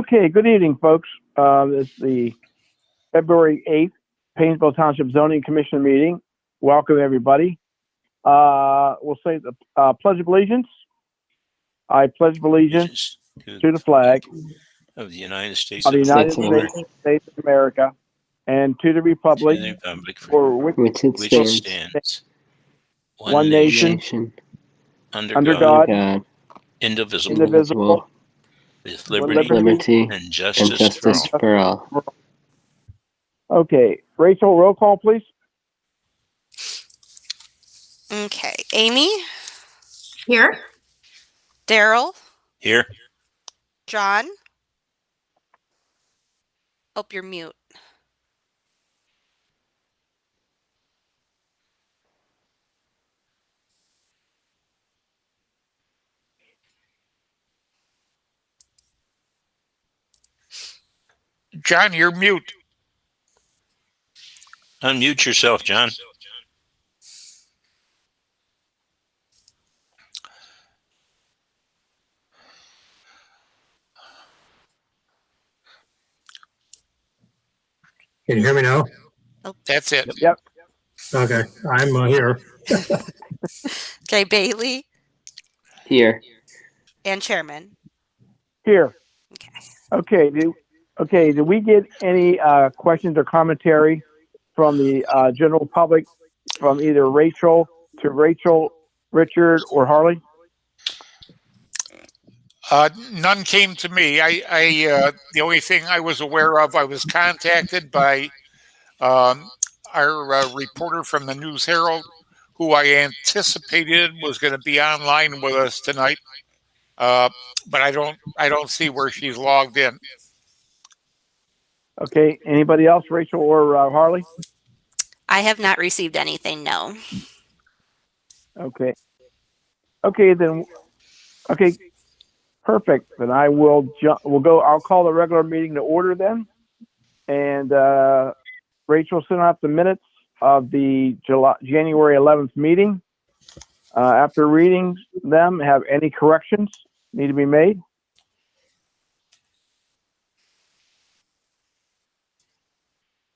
Okay, good evening, folks. This is the February 8th Painesville Township Zoning Commission meeting. Welcome, everybody. We'll say the Pledge of Allegiance. I pledge allegiance to the flag of the United States of the United States of America and to the republic for which it stands, one nation, under God, indivisible, with liberty and justice for all. Okay, Rachel, roll call, please. Okay, Amy? Here. Daryl? Here. John? Oh, you're mute. John, you're mute. Unmute yourself, John. Can you hear me now? Oh. That's it. Yep. Okay, I'm here. Okay, Bailey? Here. And Chairman? Here. Okay. Okay. Did we get any questions or commentary from the general public from either Rachel, Richard, or Harley? None came to me. The only thing I was aware of, I was contacted by our reporter from the News Herald, who I anticipated was going to be online with us tonight, but I don't see where she's logged in. Okay. Anybody else, Rachel or Harley? I have not received anything, no. Okay. Okay, then. Okay. Perfect. Then I will I'll call the regular meeting to order then. And Rachel sent out the minutes of the January 11th meeting. After reading them, have any corrections need to be made?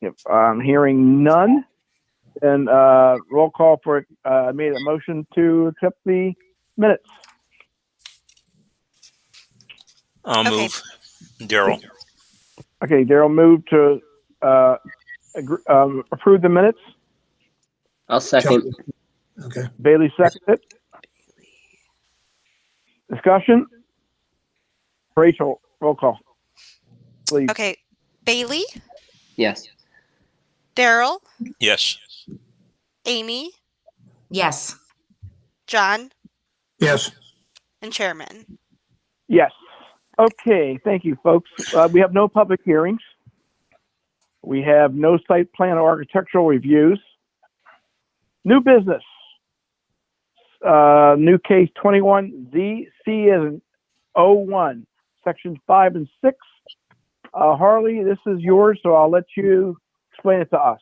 If I'm hearing none, then roll call for it. Made a motion to accept the minutes. I'll move. Daryl. Okay, Daryl moved to approve the minutes. I'll second. Okay. Bailey seconded. Discussion. Rachel, roll call, please. Okay, Bailey? Yes. Daryl? Yes. Amy? Yes. John? Yes. And Chairman? Yes. Okay, thank you, folks. We have no public hearings. We have no site plan or architectural reviews. New business. New case 21ZC as in 01, sections 5 and 6. Harley, this is yours, so I'll let you explain it to us.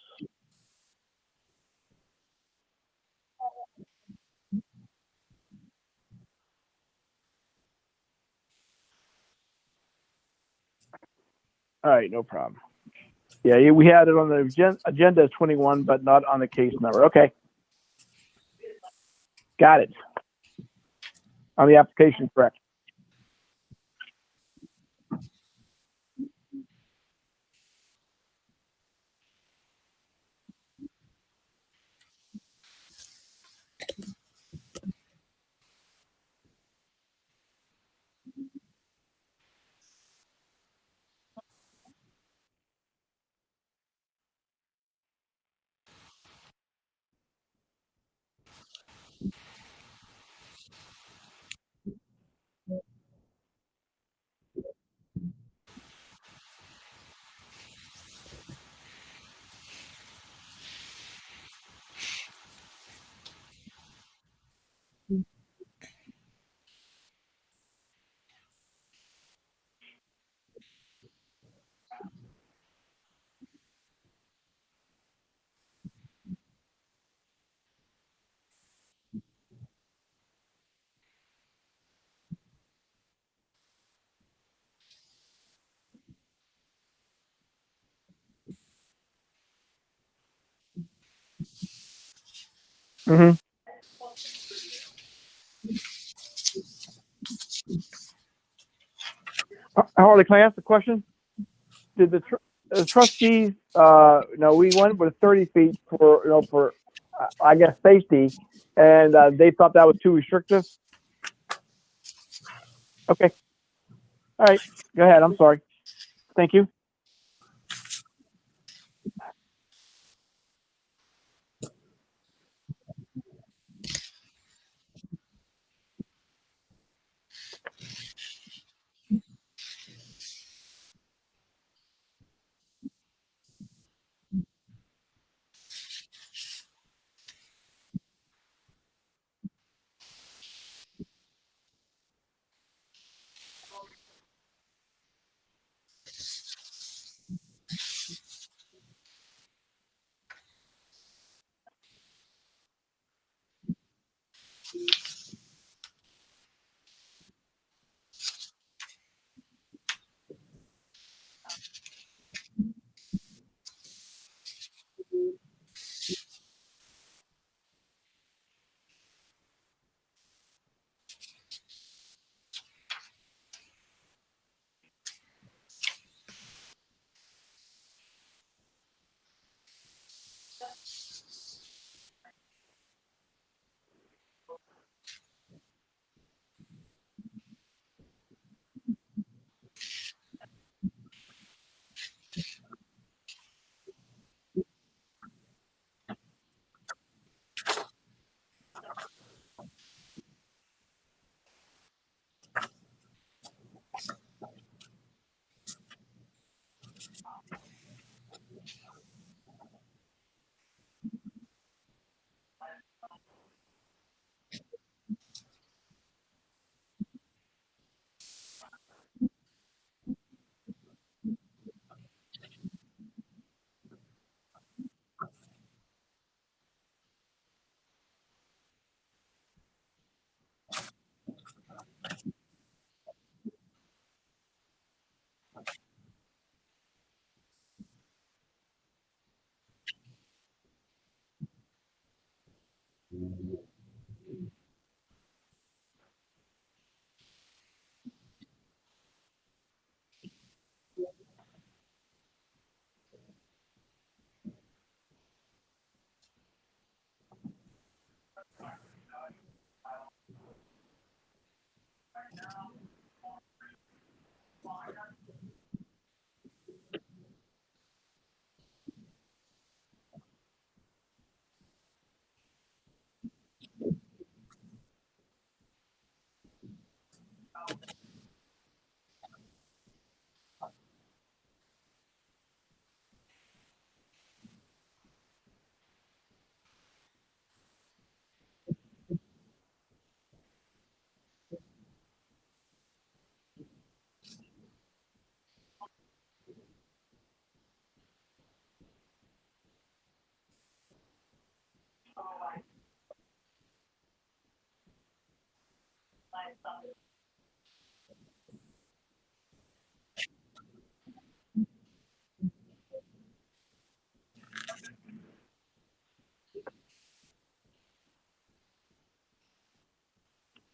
All right, no problem. Yeah, we had it on the agenda as 21, but not on the case number. Okay. Got it. On the application, correct. Mm-hmm. Harley, can I ask a question? Did the trustees, no, we went with 30 feet for, for, I guess, safety, and they thought that was too restrictive? Okay. All right. Go ahead. I'm sorry. Thank you.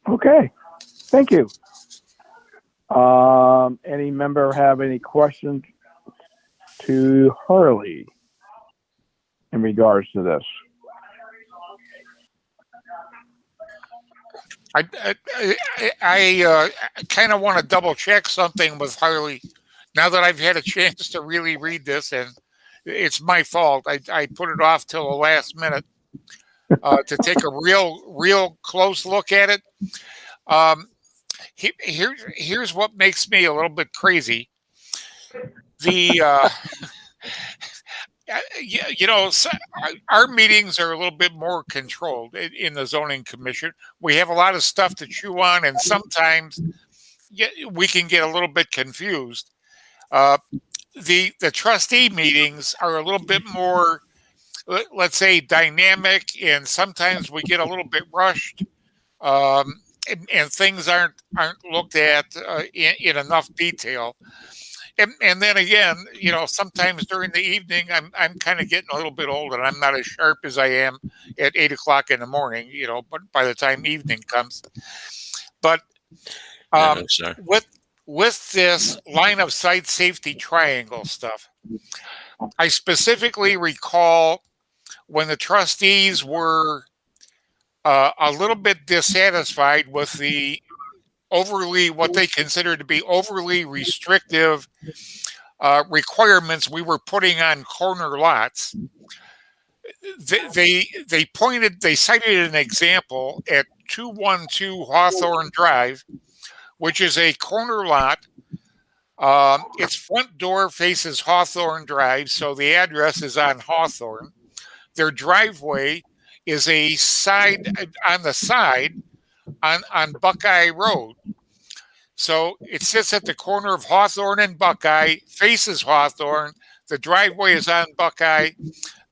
Okay. Thank you. Any member have any questions to Harley in regards to this? I kind of want to double check something with Harley. Now that I've had a chance to really read this, and it's my fault. I put it off till the last minute to take a real close look at it. Um, here's what makes me a little bit crazy. The our meetings are a little bit more controlled in the zoning commission. We have a lot of stuff to chew on, and sometimes we can get a little bit confused. Uh, the trustee meetings are a little bit more, let's say, dynamic, and sometimes we get a little bit rushed, and things aren't looked at in enough detail. and then again, sometimes during the evening, I'm kind of getting a little bit old, and I'm not as sharp as I am at 8 o'clock in the morning. But by the time evening comes, but No, sir. with this line of sight safety triangle stuff, I specifically recall when the trustees were a little bit dissatisfied with the what they considered to be overly restrictive requirements we were putting on corner lots. They cited an example at 212 Hawthorne Drive, which is a corner lot. Its front door faces Hawthorne Drive, so the address is on Hawthorne. Their driveway is on the side on Buckeye Road. So it sits at the corner of Hawthorne and Buckeye, faces Hawthorne. The driveway is on Buckeye.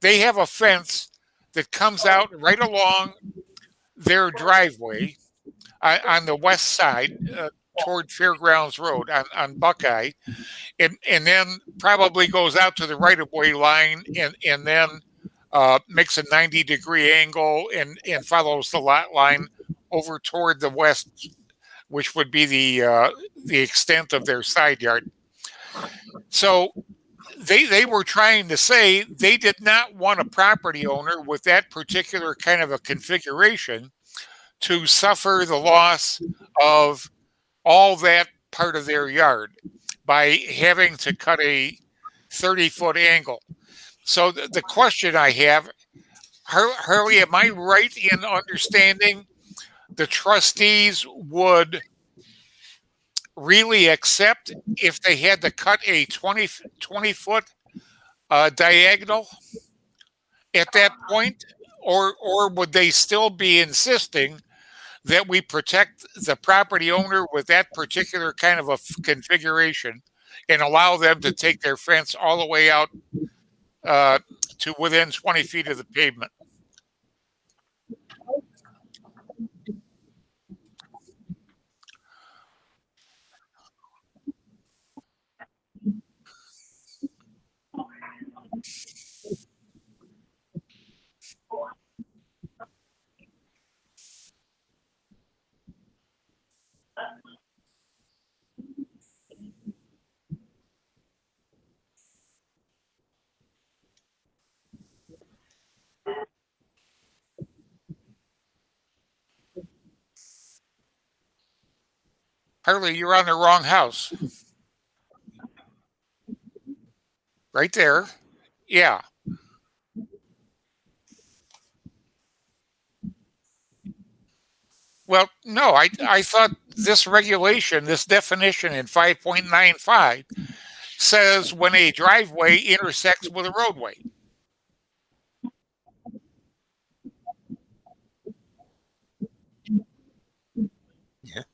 They have a fence that comes out right along their driveway on the west side toward Fairgrounds Road on Buckeye, and then probably goes out to the right-of-way line and then makes a 90-degree angle and follows the lot line over toward the west, which would be the extent of their side yard. So they were trying to say they did not want a property owner with that particular kind of a configuration to suffer the loss of all that part of their yard by having to cut a 30-foot angle. So the question I have, Harley, am I right in understanding the trustees would really accept if they had to cut a 20-foot diagonal at that point? Or would they still be insisting that we protect the property owner with that particular kind of a configuration and allow them to take their fence all the way out to within 20 feet of the pavement? Harley, you're on the wrong house. Right there. Yeah. Well, no, I thought this regulation, this definition in 5.95 says when a driveway intersects with a roadway. Yeah.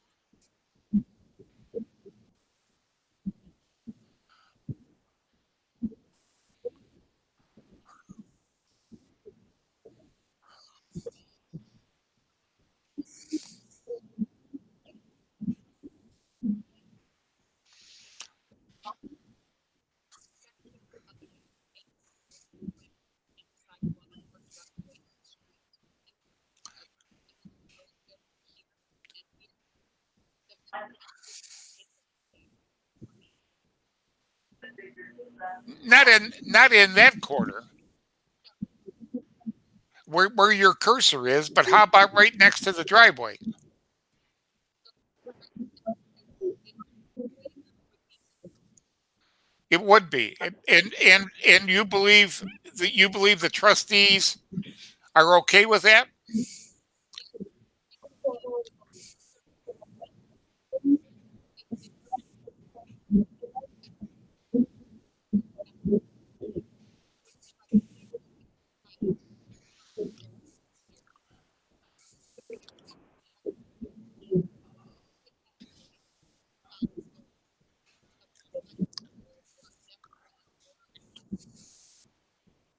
Not in that corner where your cursor is, but how about right next to the driveway? It would be. And you believe the trustees are okay with that?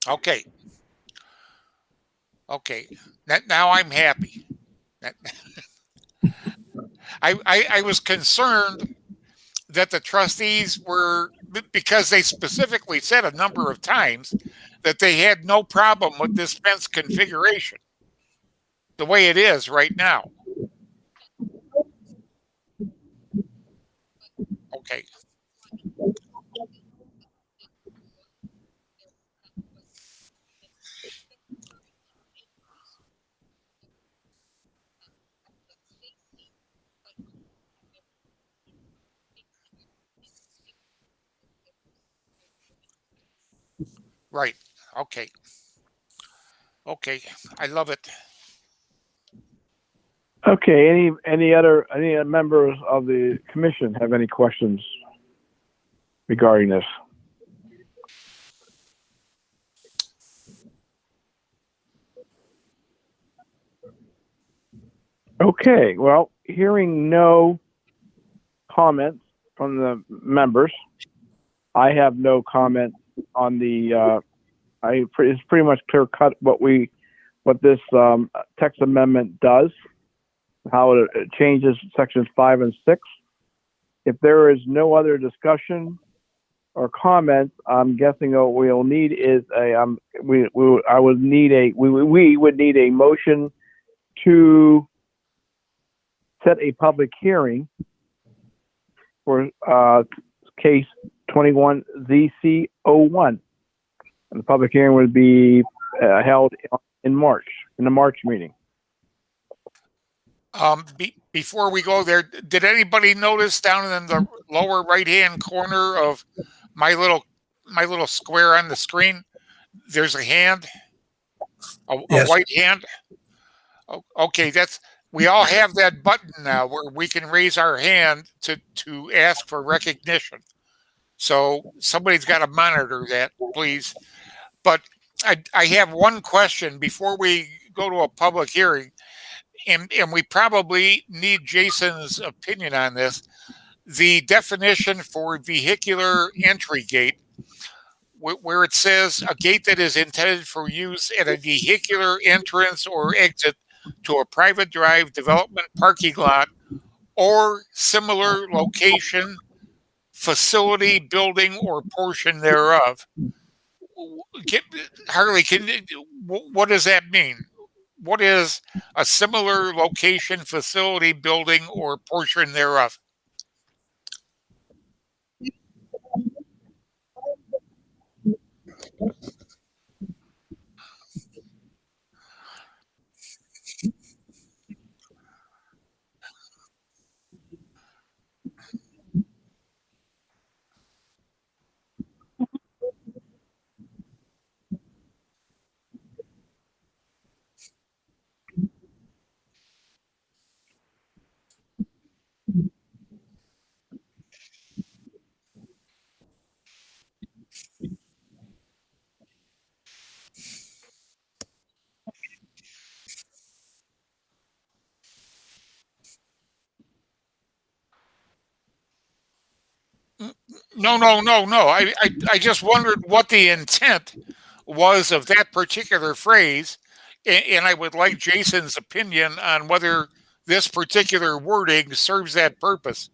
Okay. Okay. Now I'm happy. I was concerned that the trustees were because they specifically said a number of times that they had no problem with this fence configuration the way it is right now. Okay. Right. Okay. Okay. I love it. Okay, any members of the commission have any questions regarding this? Okay, well, hearing no comments from the members, I have no comment on the, it's pretty much clear cut what this text amendment does, how it changes sections 5 and 6. If there is no other discussion or comments, I'm guessing what we'll need is we would need a motion to set a public hearing for case 21 ZC01. And the public hearing would be held in March, in the March meeting. Before we go there, did anybody notice down in the lower right-hand corner of my little square on the screen, there's a hand, a Yes. white hand? Okay, we all have that button now where we can raise our hand to ask for recognition. So somebody's got to monitor that, please. But I have one question before we go to a public hearing, and we probably need Jason's opinion on this. The definition for vehicular entry gate, where it says a gate that is intended for use at a vehicular entrance or exit to a private drive, development, parking lot, or similar location, facility, building, or portion thereof. Harley, what does that mean? What is a similar location, facility, building, or portion thereof? No. I just wondered what the intent was of that particular phrase, and I would like Jason's opinion on whether this particular wording serves that purpose.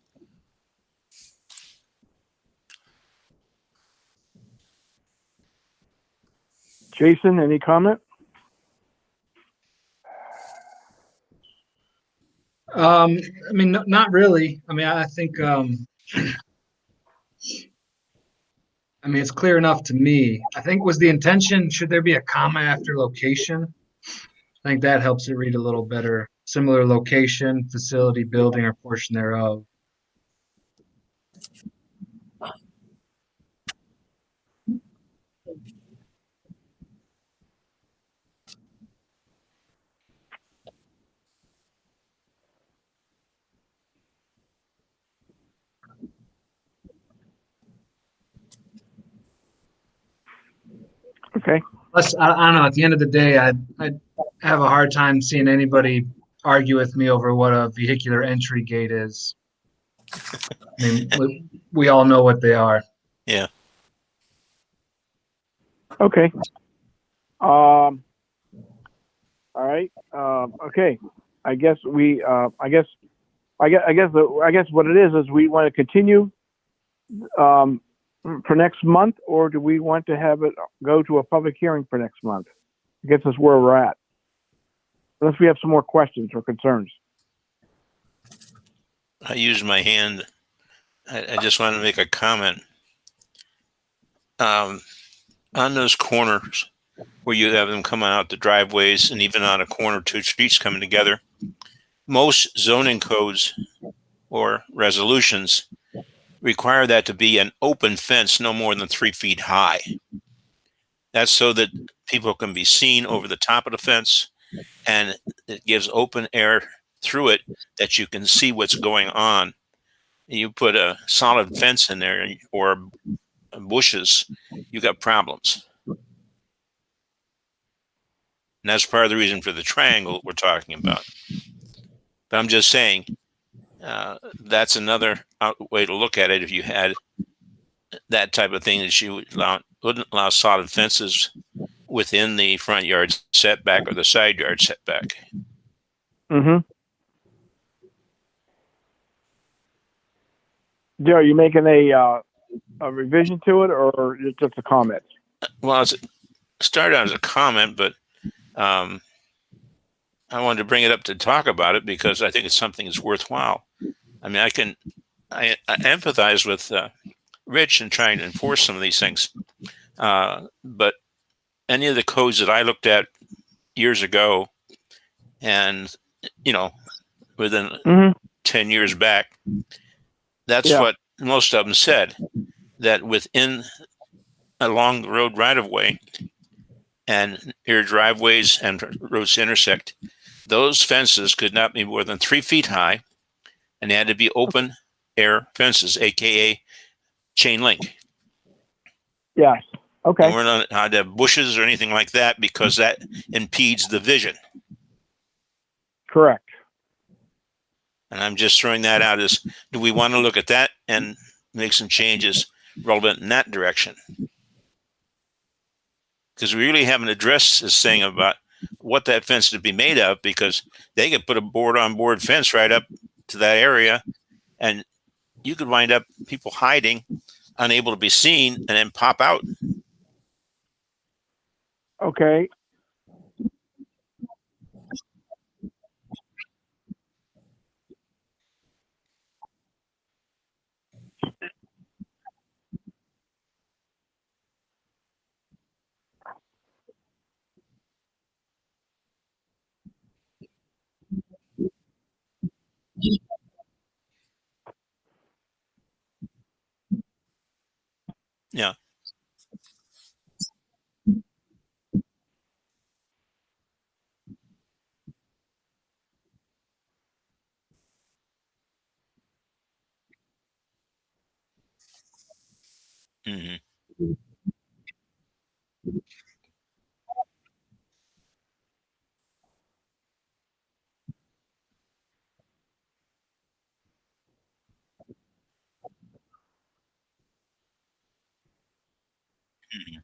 Jason, any comment? I mean, not really. I mean, I think, I mean, it's clear enough to me. I think was the intention, should there be a comma after location? I think that helps it read a little better. Similar location, facility, building, or portion thereof. Okay. Plus, I don't know. At the end of the day, I'd have a hard time seeing anybody argue with me over what a vehicular entry gate is. I mean, we all know what they are. Yeah. Okay. All right. Okay. I guess what it is we want to continue for next month, or do we want to have it go to a public hearing for next month? It gets us where we're at. Unless we have some more questions or concerns. I used my hand. I just want to make a comment. On those corners where you have them coming out the driveways and even on a corner, two streets coming together, most zoning codes or resolutions require that to be an open fence no more than 3 feet high. That's so that people can be seen over the top of the fence, and it gives open air through it that you can see what's going on. You put a solid fence in there or bushes, you got problems. And that's part of the reason for the triangle we're talking about. But I'm just saying, that's another way to look at it. If you had that type of thing, that you wouldn't allow solid fences within the front yard setback or the side yard setback. Mm-hmm. Joe, are you making a revision to it, or just a comment? Well, it started out as a comment, but I wanted to bring it up to talk about it because I think it's something that's worthwhile. I mean, I empathize with Rich in trying to enforce some of these things, but any of the codes that I looked at years ago, and within 10 years back, that's what most of them said, that within along the road right of way and your driveways and roads intersect, those fences could not be more than 3 feet high, and they had to be open air fences, aka chain link. Yes. Okay. And we're not allowed to have bushes or anything like that because that impedes the vision. Correct. And I'm just throwing that out as, do we want to look at that and make some changes relevant in that direction? Because we really haven't addressed this thing about what that fence should be made of, because they could put a board-on-board fence right up to that area, and you could wind up people hiding, unable to be seen, and then pop out. Okay. Yeah. Mm-hmm. Mm-hmm.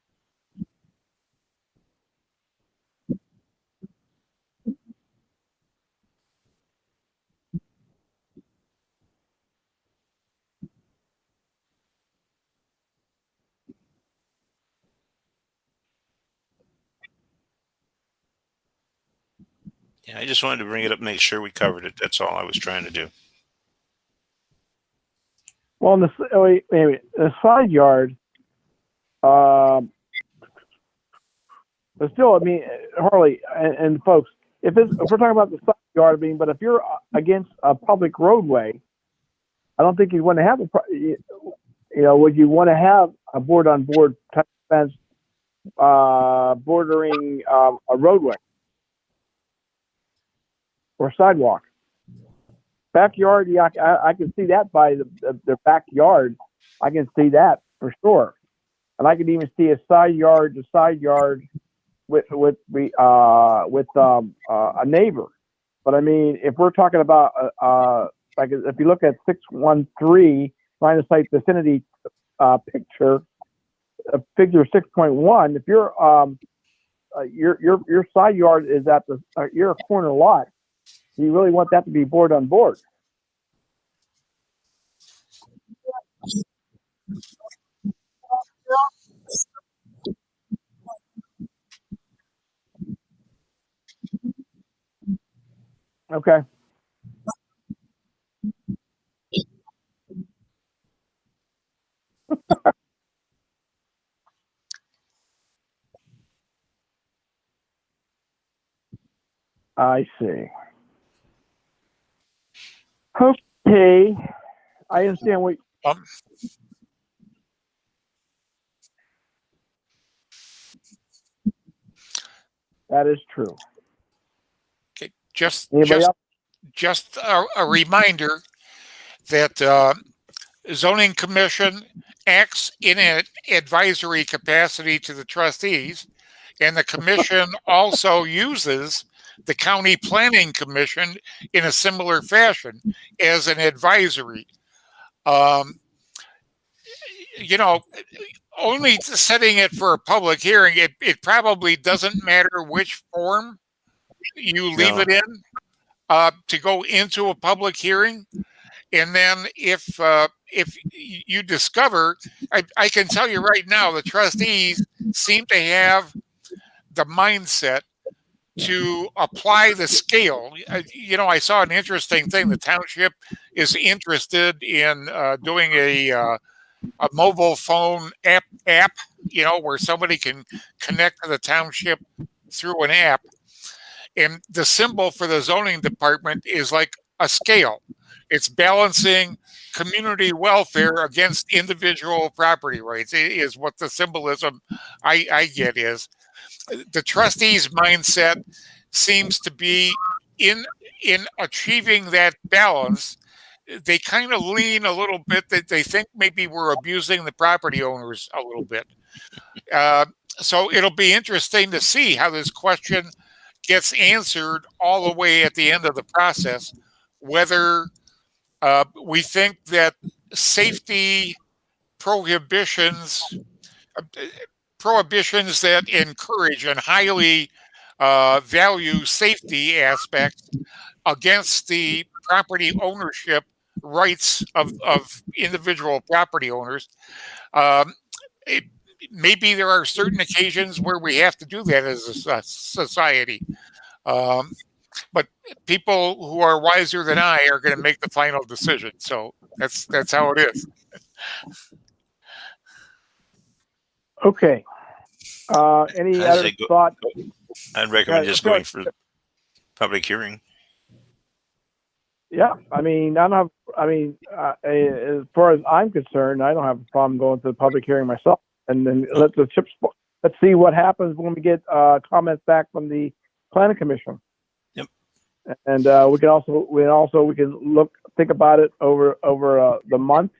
Yeah, I just wanted to bring it up, make sure we covered it. That's all I was trying to do. Well, in the side yard, but still, I mean, Harley and folks, if we're talking about the side yard, I mean, but if you're against a public roadway, I don't think you want to have would you want to have a board-on-board type fence bordering a roadway or sidewalk? Backyard, yeah, I can see that by the backyard. I can see that for sure, and I can even see a side yard to side yard with a neighbor. But I mean, if we're talking about like if you look at 613 line of sight vicinity picture, figure 6.1, if your side yard is at you're a corner lot, you really want that to be board on board. Okay. I see. Okay. I understand what. Um, That is true. okay, just Anybody just else? just a reminder that zoning commission acts in an advisory capacity to the trustees, and the commission also uses the county planning commission in a similar fashion as an advisory. Um, you know, only setting it for a public hearing, it probably doesn't matter which form you leave No. it in to go into a public hearing. And then if you discover, I can tell you right now, the trustees seem to have the mindset to apply the scale. I saw an interesting thing. The township is interested in doing a mobile phone app, where somebody can connect to the township through an app. And the symbol for the zoning department is like a scale. It's balancing community welfare against individual property rights, is what the symbolism I get is. The trustees' mindset seems to be in achieving that balance. They kind of lean a little bit that they think maybe we're abusing the property owners a little bit. So it'll be interesting to see how this question gets answered all the way at the end of the process, whether we think that safety prohibitions, uh, prohibitions that encourage and highly value safety aspects against the property ownership rights of individual property owners. Um, it, Maybe there are certain occasions where we have to do that as a society. Um, but people who are wiser than I are going to make the final decision. So that's how it is. Okay. Any I'd other say thought? I'd recommend just Sorry. going for public hearing. Yeah, I mean, I don't have. I mean, as far as I'm concerned, I don't have a problem going to the public hearing myself, and then let the chips. Let's see what happens when we get comments back from the planning commission. Yep. And we can think about it over the month,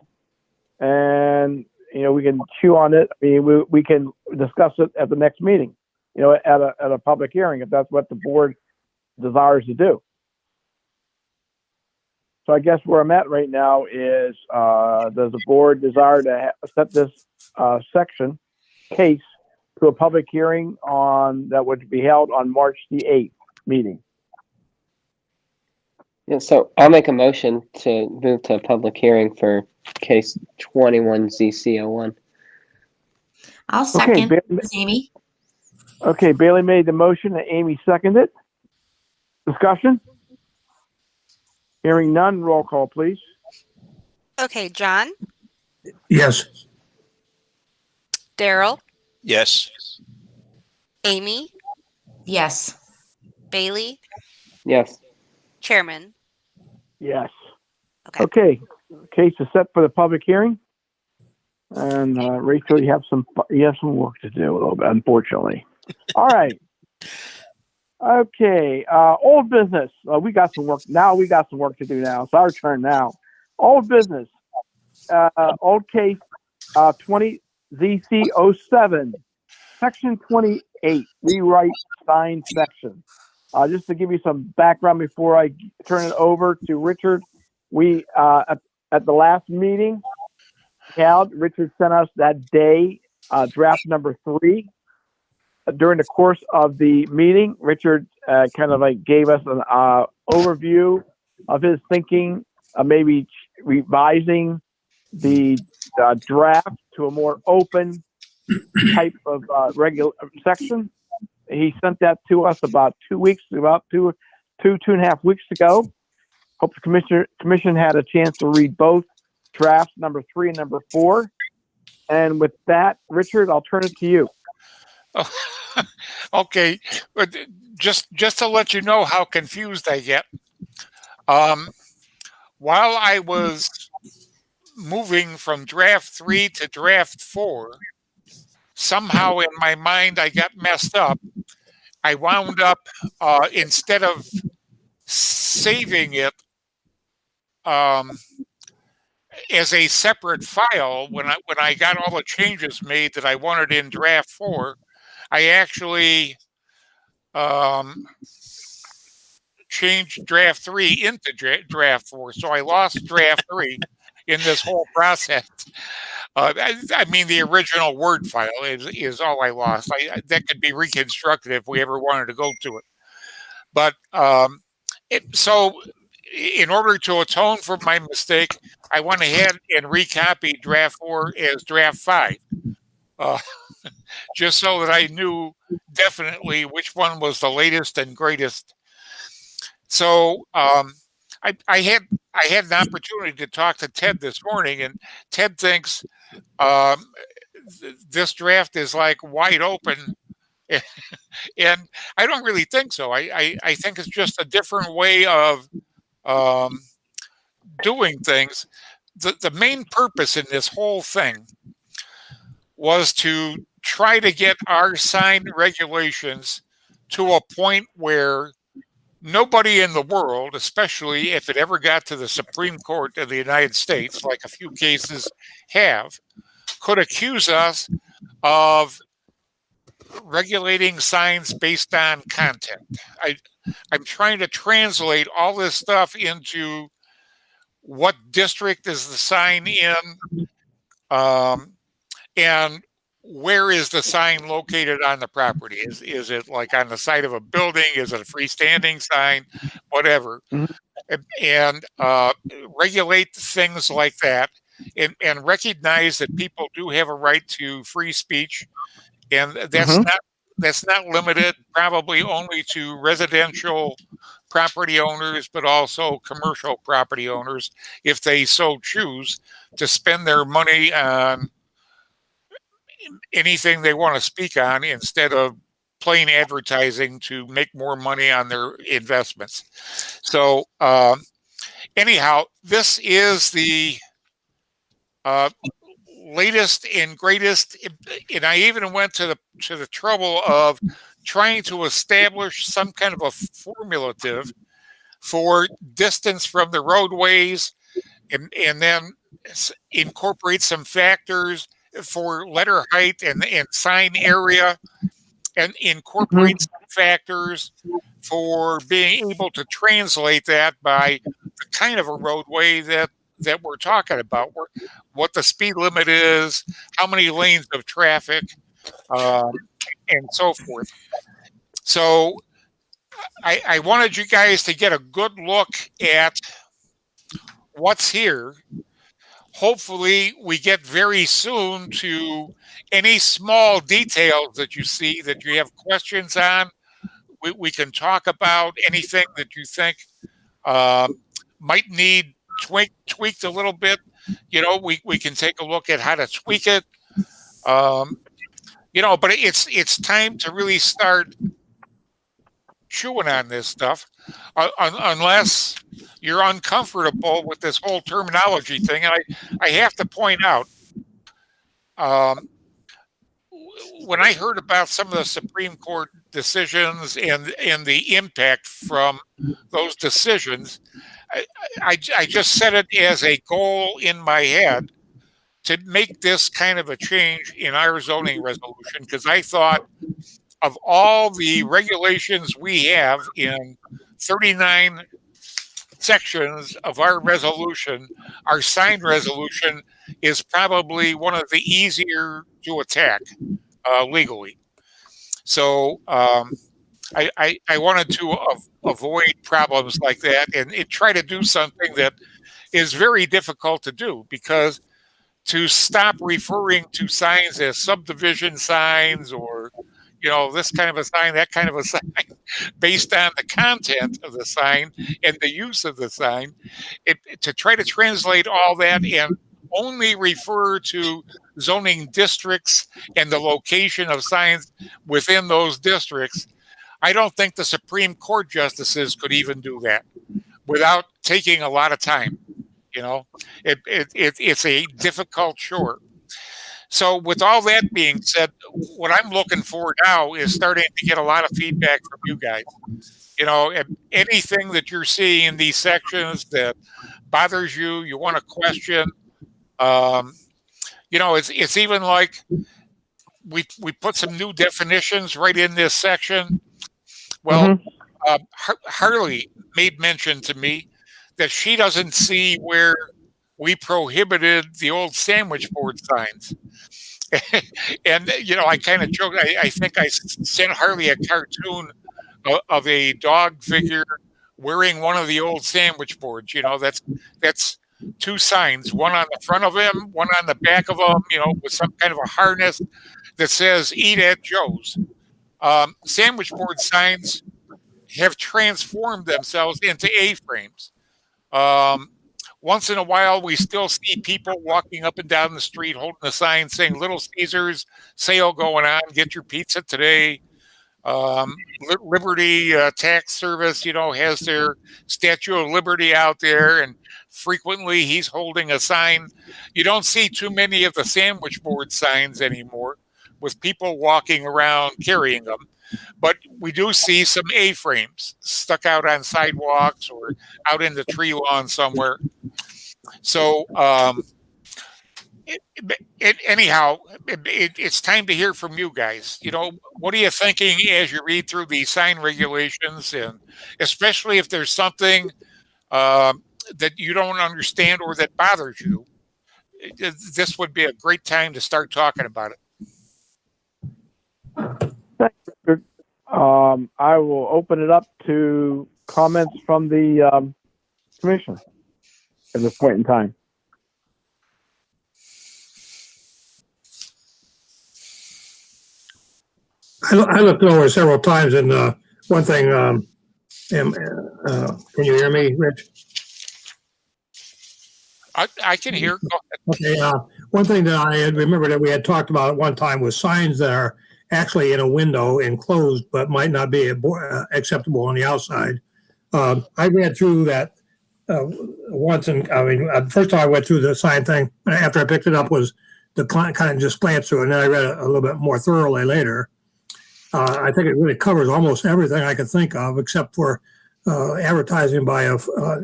and we can chew on it. I mean, we can discuss it at the next meeting. At a public hearing, if that's what the board desires to do. So I guess where I'm at right now is, does the board desire to set this section case to a public hearing that would be held on March the 8th meeting? Yeah, so I'll make a motion to move to a public hearing for case 21ZC01. I'll second. Bailey, This is Amy. okay, Bailey made the motion and Amy seconded. Discussion? Hearing none, roll call, please. Okay, John, Yes. Daryl, Yes. Amy, Yes. Bailey, Yes. Chairman. Yes. Okay. Okay, case is set for the public hearing. And Rachel, you have some work to do a little bit, unfortunately. All right. Okay, old business. We got some work now. We got some work to do now. It's our turn now. Old business. Old case 20 ZC07, section 28, rewrite sign section. Just to give you some background before I turn it over to Richard, we at the last meeting held, Richard sent us that day draft number 3. During the course of the meeting, Richard kind of like gave us an overview of his thinking, maybe revising the draft to a more open type of regular section. He sent that to us about 2 weeks, two and a half weeks ago. Hope the commission had a chance to read both drafts number 3 and number 4. And with that, Richard, I'll turn it to you. Oh, okay, but just to let you know how confused I get. While I was moving from draft 3 to draft 4, somehow in my mind I got messed up. I wound up instead of saving it as a separate file when I got all the changes made that I wanted in draft 4, I actually changed draft 3 into draft 4. So I lost draft 3 in this whole process. I mean, the original Word file is all I lost. That could be reconstructed if we ever wanted to go to it. But so in order to atone for my mistake, I went ahead and recopied draft 4 as draft 5, just so that I knew definitely which one was the latest and greatest. So I had an opportunity to talk to Ted this morning, and Ted thinks this draft is like wide open. And I don't really think so. I think it's just a different way of doing things. The main purpose in this whole thing was to try to get our sign regulations to a point where nobody in the world, especially if it ever got to the Supreme Court of the United States, like a few cases have, could accuse us of regulating signs based on content. I'm trying to translate all this stuff into what district is the sign in, and where is the sign located on the property? Is it like on the side of a building? Is it a freestanding sign? Whatever. And regulate things like that, and recognize that people do have a right to free speech, and that's not limited probably only to residential property owners, but also commercial property owners, if they so choose to spend their money on anything they want to speak on instead of plain advertising to make more money on their investments. So anyhow, this is the latest and greatest, and I even went to the trouble of trying to establish some kind of a formulative for distance from the roadways, and then incorporate some factors for letter height and sign area, and incorporate some factors for being able to translate that by the kind of a roadway that we're talking about, what the speed limit is, how many lanes of traffic, and so forth. So I wanted you guys to get a good look at what's here. Hopefully, we get very soon to any small details that you see that you have questions on. We can talk about anything that you think might need tweaked a little bit. We can take a look at how to tweak it. But it's time to really start chewing on this stuff, unless you're uncomfortable with this whole terminology thing. And I have to point out, when I heard about some of the Supreme Court decisions and the impact from those decisions, I just set it as a goal in my head to make this kind of a change in our zoning resolution, because I thought of all the regulations we have in 39 sections of our resolution, our sign resolution is probably one of the easier to attack legally. So I wanted to avoid problems like that and try to do something that is very difficult to do, because to stop referring to signs as subdivision signs or this kind of a sign, that kind of a sign, based on the content of the sign and the use of the sign, to try to translate all that and only refer to zoning districts and the location of signs within those districts. I don't think the Supreme Court justices could even do that without taking a lot of time. It's a difficult chore. So with all that being said, what I'm looking for now is starting to get a lot of feedback from you guys. Anything that you're seeing in these sections that bothers you, you want to question. It's even like we put some new definitions right in this section. Well, Harley made mention to me that she doesn't see where we prohibited the old sandwich board signs. And, I kind of joked. I think I sent Harley a cartoon of a dog figure wearing one of the old sandwich boards. That's two signs, one on the front of him, one on the back of him, with some kind of a harness that says "Eat at Joe's." Sandwich board signs have transformed themselves into A-frames. Once in a while, we still see people walking up and down the street holding a sign saying "Little Caesars sale going on. Get your pizza today." Liberty Tax Service, has their Statue of Liberty out there, and frequently he's holding a sign. You don't see too many of the sandwich board signs anymore with people walking around carrying them. But we do see some A-frames stuck out on sidewalks or out in the tree lawn somewhere. So, anyhow, it's time to hear from you guys. What are you thinking as you read through these sign regulations, and especially if there's something that you don't understand or that bothers you? This would be a great time to start talking about it. Thanks, Richard. I will open it up to comments from the commission at this point in time. I looked over several times, and one thing, can you hear me, Rich? I can hear. Okay. One thing that I had remembered that we had talked about at one time was signs that are actually in a window enclosed, but might not be acceptable on the outside. I read through that once, and first time I went through the sign thing after I picked it up was the kind of just glanced through, and then I read it a little bit more thoroughly later. I think it really covers almost everything I could think of, except for advertising by an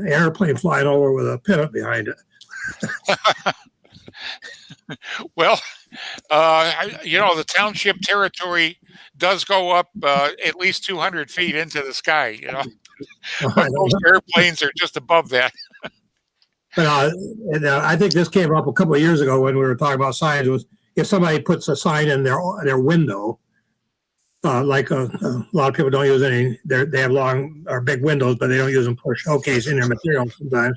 airplane flying over with a pennant behind it. Well, the township territory does go up at least 200 feet into the sky. But most airplanes are just above that. But I think this came up a couple of years ago when we were talking about signs. Was if somebody puts a sign in their window, like a lot of people don't use any. They have long or big windows, but they don't use them for showcasing their material sometimes.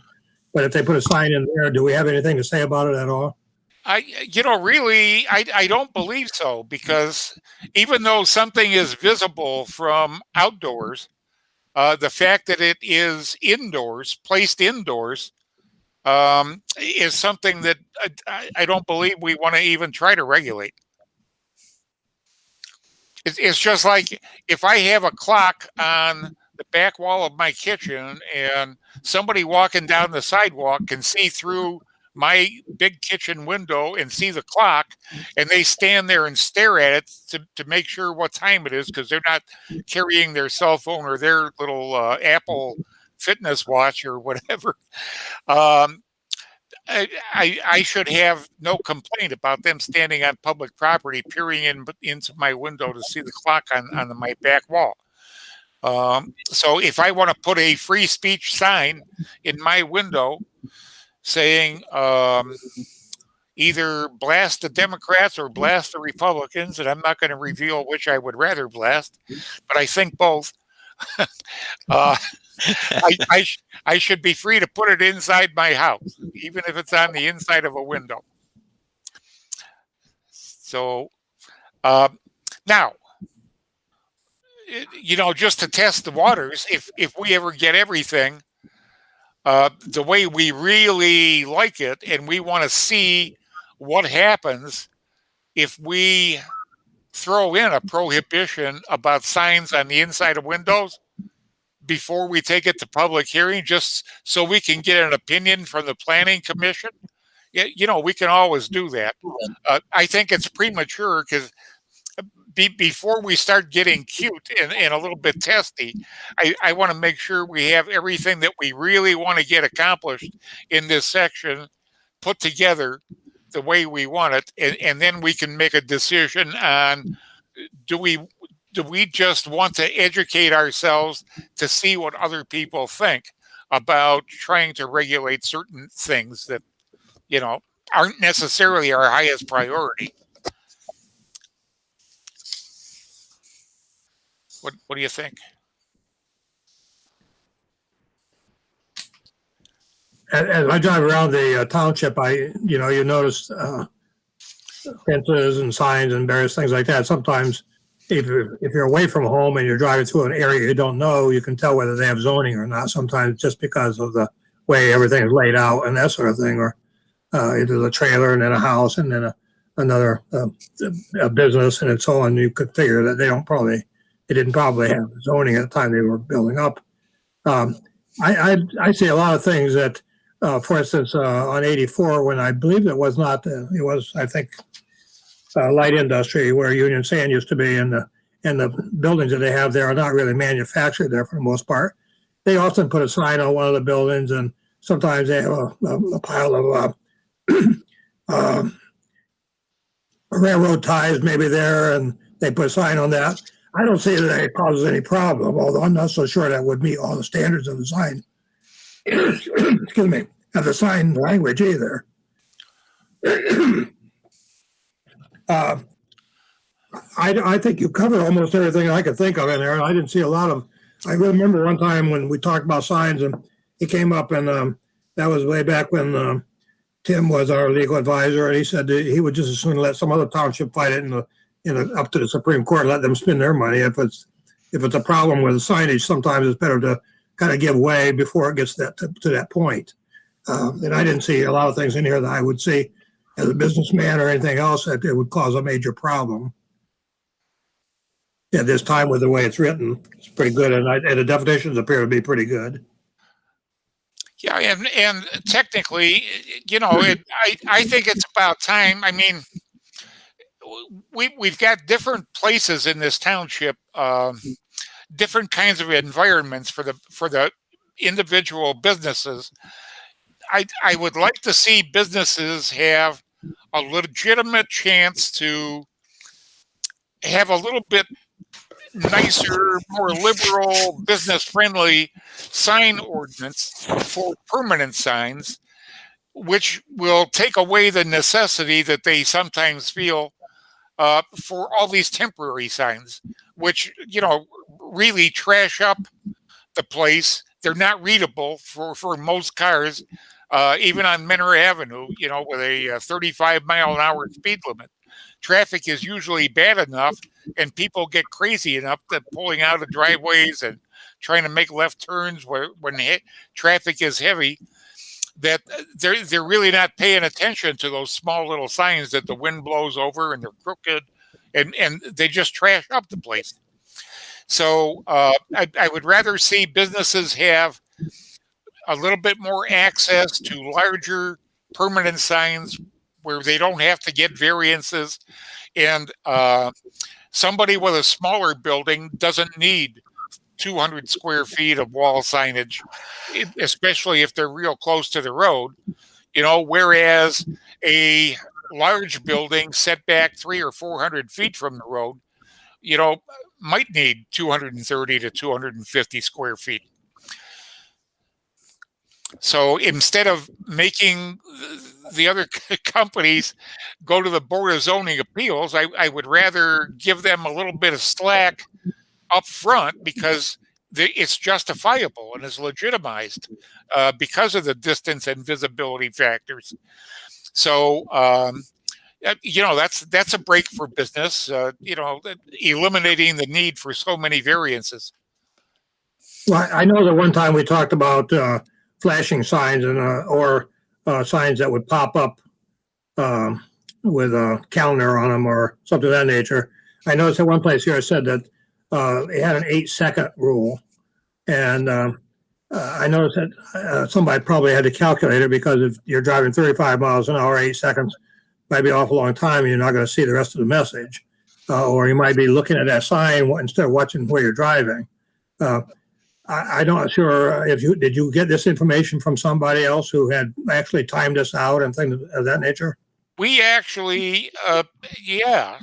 But if they put a sign in there, do we have anything to say about it at all? I don't believe so, because even though something is visible from outdoors, the fact that it is placed indoors, is something that I don't believe we want to even try to regulate. It's just like if I have a clock on the back wall of my kitchen and somebody walking down the sidewalk can see through my big kitchen window and see the clock, and they stand there and stare at it to make sure what time it is, because they're not carrying their cell phone or their little Apple Fitness watch or whatever. I should have no complaint about them standing on public property, peering into my window to see the clock on my back wall. So if I want to put a free speech sign in my window saying either blast the Democrats or blast the Republicans, and I'm not going to reveal which I would rather blast, but I think both. I should be free to put it inside my house, even if it's on the inside of a window. So now, just to test the waters, if we ever get everything the way we really like it, and we want to see what happens if we throw in a prohibition about signs on the inside of windows before we take it to public hearing, just so we can get an opinion from the planning commission. We can always do that. I think it's premature because before we start getting cute and a little bit testy, I want to make sure we have everything that we really want to get accomplished in this section put together the way we want it, and then we can make a decision on do we just want to educate ourselves to see what other people think about trying to regulate certain things that aren't necessarily our highest priority. What do you think? As I drive around the township, you notice fences and signs and various things like that. Sometimes, if you're away from home and you're driving through an area you don't know, you can tell whether they have zoning or not. Sometimes just because of the way everything is laid out and that sort of thing, or there's a trailer and then a house and then another a business and so on. You could figure that they didn't probably have zoning at the time they were building up. I see a lot of things that. For instance, on 84, when I believe it was I think, light industry where Union Sand used to be, and the buildings that they have there are not really manufactured there for the most part. They often put a sign on one of the buildings, and sometimes they have a pile of railroad ties maybe there, and they put a sign on that. I don't see that it causes any problem, although I'm not so sure that would meet all the standards of the sign. Excuse me, of the sign language either. I think you covered almost everything I could think of in there. I didn't see a lot of. I remember one time when we talked about signs, and he came up, and that was way back when Tim was our legal advisor, and he said that he would just as soon let some other township fight it up to the Supreme Court, and let them spend their money. If it's a problem with the signage, sometimes it's better to kind of give way before it gets to that point. And I didn't see a lot of things in here that I would see as a businessman or anything else that it would cause a major problem. At this time, with the way it's written, it's pretty good, and the definitions appear to be pretty good. Yeah, and technically, I think it's about time. I mean, we've got different places in this township. Different kinds of environments for the individual businesses. I would like to see businesses have a legitimate chance to have a little bit nicer, more liberal, business-friendly sign ordinance for permanent signs, which will take away the necessity that they sometimes feel for all these temporary signs, which really trash up the place. They're not readable for most cars, even on Menor Avenue, with a 35-mile-an-hour speed limit. Traffic is usually bad enough, and people get crazy enough that pulling out of driveways and trying to make left turns when traffic is heavy, that they're really not paying attention to those small little signs that the wind blows over and they're crooked, and they just trash up the place. So I would rather see businesses have a little bit more access to larger permanent signs where they don't have to get variances, and somebody with a smaller building doesn't need 200 square feet of wall signage, especially if they're real close to the road, whereas a large building set back 300 or 400 feet from the road, might need 230 to 250 square feet. So instead of making the other companies go to the Board of Zoning Appeals, I would rather give them a little bit of slack up front, because it's justifiable and is legitimized because of the distance and visibility factors. So that's a break for business. Eliminating the need for so many variances. Well, I know that one time we talked about flashing signs and or signs that would pop up with a calendar on them or something of that nature. I noticed at one place here it said that it had an 8-second rule, and I noticed that somebody probably had to calculate it, because if you're driving 35 miles an hour, 8 seconds might be an awful long time, and you're not going to see the rest of the message, or you might be looking at that sign instead of watching where you're driving. I'm not sure if did you get this information from somebody else who had actually timed this out and things of that nature? We actually, yeah.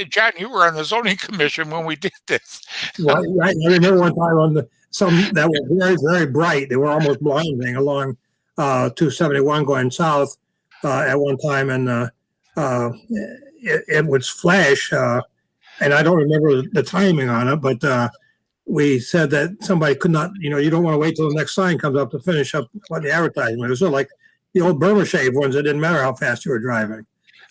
John, you were on the zoning commission when we did this. Right. I remember one time on some that were very, very bright. They were almost blinding along 271 going south at one time, and it would flash. And I don't remember the timing on it, but we said that somebody could not, you don't want to wait till the next sign comes up to finish up what the advertisement. It was sort of like the old Burma shave ones. It didn't matter how fast you were driving.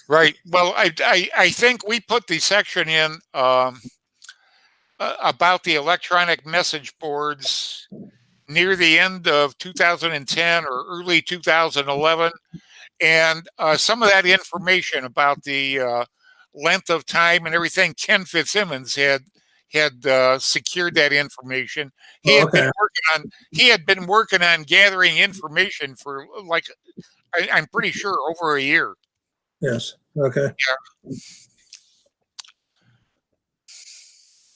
Right. Well, I think we put the section in about the electronic message boards near the end of 2010 or early 2011. And some of that information about the length of time and everything, Ken Fitzsimmons had secured that information. He had been working on gathering information for, like, I'm pretty sure, over a year. Yes. Okay. Yeah.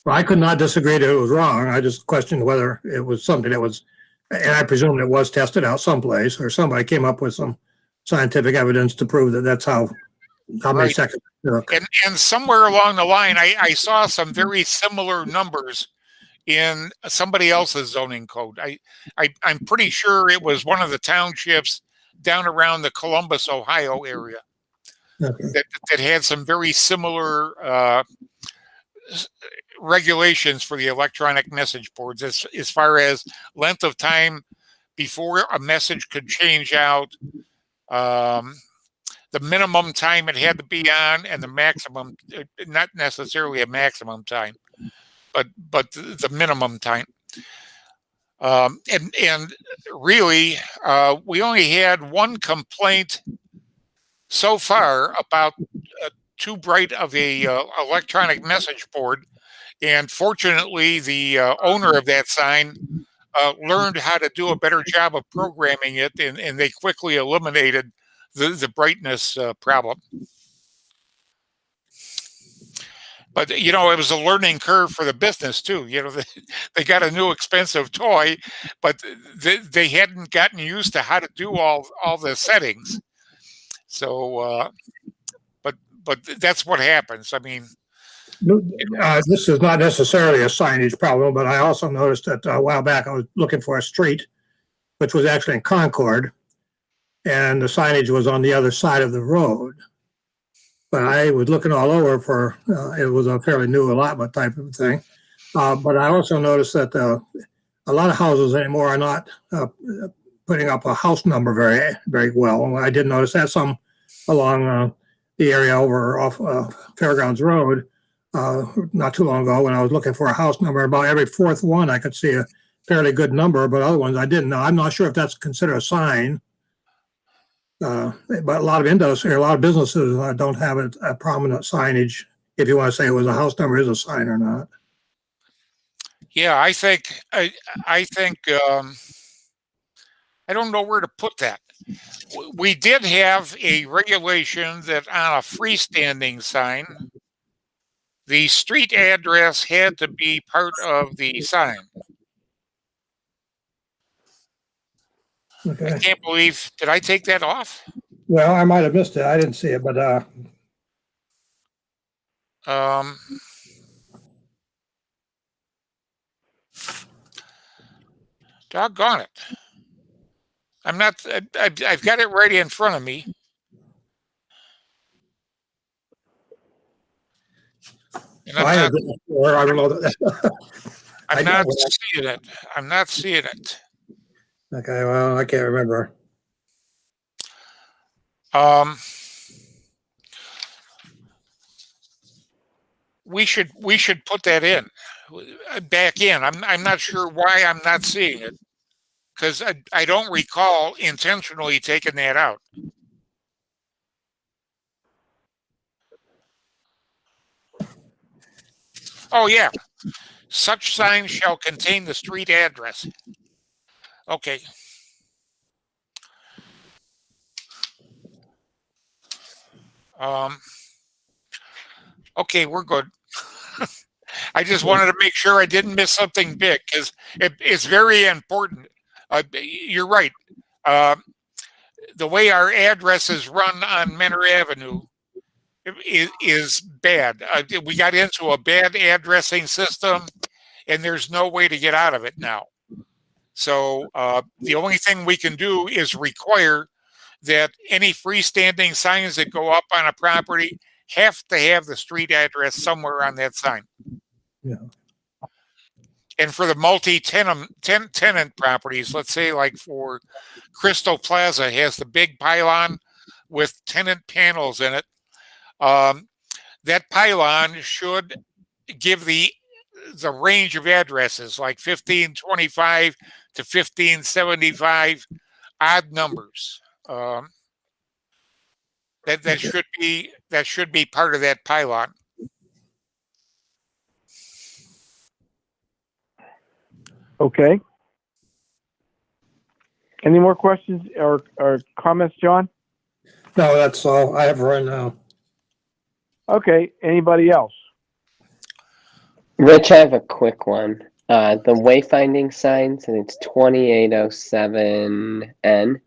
Well, I could not disagree that it was wrong. I just questioned whether it was something that was, and I presume it was tested out someplace, or somebody came up with some scientific evidence to prove that that's how many Right. seconds it took. And somewhere along the line, I saw some very similar numbers in somebody else's zoning code. I'm pretty sure it was one of the townships down around the Columbus, Ohio area. Okay. that had some very similar regulations for the electronic message boards as far as length of time before a message could change out, the minimum time it had to be on, and the maximum, not necessarily a maximum time, but the minimum time. And really, we only had one complaint so far about too bright of a electronic message board, and fortunately, the owner of that sign learned how to do a better job of programming it, and they quickly eliminated the brightness problem. But it was a learning curve for the business too. They got a new expensive toy, but they hadn't gotten used to how to do all the settings. So, but that's what happens. I mean, this is not necessarily a signage problem, but I also noticed that a while back I was looking for a street, which was actually in Concord, and the signage was on the other side of the road. But I was looking all over for, it was a fairly new allotment type of thing. But I also noticed that a lot of houses anymore are not putting up a house number very, very well. I did notice that some along the area over off Fairgrounds Road not too long ago when I was looking for a house number. About every fourth one I could see a fairly good number, but other ones I didn't know. I'm not sure if that's considered a sign. But a lot of industry, a lot of businesses don't have a prominent signage. If you want to say it was a house number is a sign or not. Yeah, I think I don't know where to put that. We did have a regulation that on a freestanding sign, the street address had to be part of the sign. Okay. I can't believe, did I take that off? Well, I might have missed it. I didn't see it, but doggone it. I'm not, I've got it right in front of me. And I don't know that. I'm not seeing it. I'm not seeing it. Okay, well, I can't remember. we should put that in back in. I'm not sure why I'm not seeing it, because I don't recall intentionally taking that out. Oh yeah, such signs shall contain the street address. Okay. Okay, we're good. I just wanted to make sure I didn't miss something big, because it's very important. You're right. The way our address is run on Menor Avenue is bad. We got into a bad addressing system, and there's no way to get out of it now. So the only thing we can do is require that any freestanding signs that go up on a property have to have the street address somewhere on that sign. Yeah. And for the multi-tenant properties, let's say like for Crystal Plaza has the big pylon with tenant panels in it. That pylon should give the range of addresses, like 1525 to 1575, odd numbers. That should be part of that pylon. Okay. Any more questions or comments, John? No, that's all I have right now. Okay. Anybody else? Rich, I have a quick one. The wayfinding signs, and it's 2807N.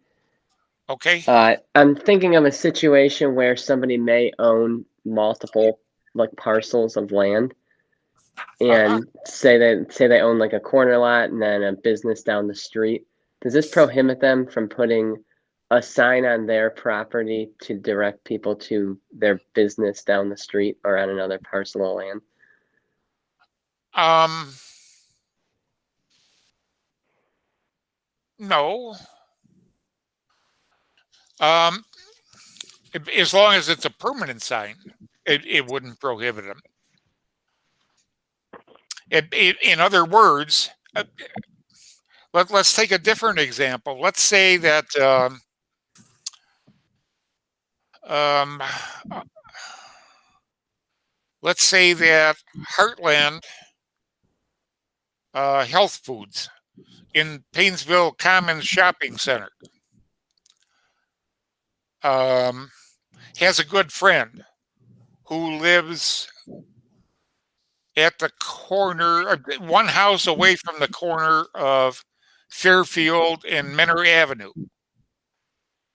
Okay. I'm thinking of a situation where somebody may own multiple like parcels of land, and say they own like a corner lot and then a business down the street. Does this prohibit them from putting a sign on their property to direct people to their business down the street or on another parcel of land? No. As long as it's a permanent sign, it wouldn't prohibit them. In other words, let's take a different example. Let's say that let's say that Heartland Health Foods in Painesville Commons Shopping Center has a good friend who lives at the corner, one house away from the corner of Fairfield and Menor Avenue,